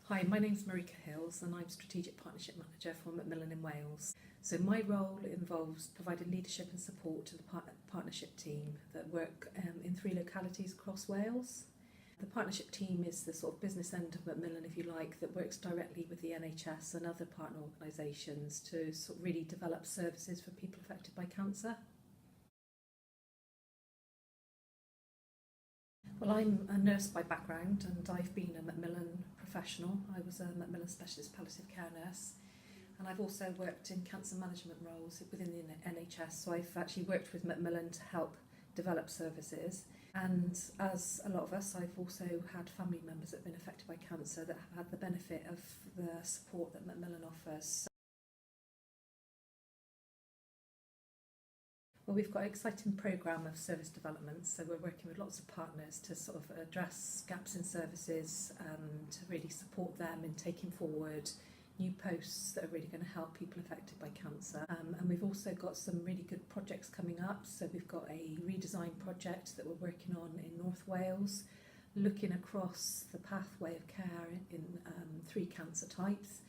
Hi, my name's Marika Hills and I'm Strategic Partnership Manager for Macmillan in Wales. So my role involves providing leadership and support to the partnership team that work in 3 localities across Wales. The partnership team is the sort of business end of Macmillan, if you like, that works directly with the NHS and other partner organisations to sort of really develop services for people affected by cancer. Well, I'm a nurse by background and I've been a Macmillan professional. I was a Macmillan specialist palliative care nurse, and I've also worked in cancer management roles within the NHS, so I've actually worked with Macmillan to help develop services. And as a lot of us, I've also had family members that have been affected by cancer that have had the benefit of the support that Macmillan offers. Well, we've got an exciting programme of service development, so we're working with lots of partners to sort of address gaps in services and to really support them in taking forward new posts that are really going to help people affected by cancer. And we've also got some really good projects coming up. So we've got a redesign project that we're working on in North Wales, looking across the pathway of care in 3 cancer types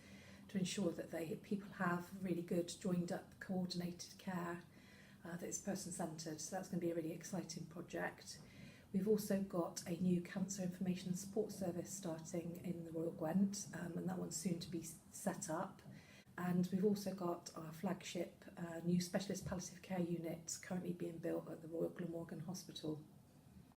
to ensure that people have really good joined up coordinated care that is person-centred, so that's going to be a really exciting project. We've also got a new cancer information and support service starting in the Royal Gwent, and that one's soon to be set up. And we've also got our flagship new specialist palliative care unit currently being built at the Royal Glamorgan Hospital.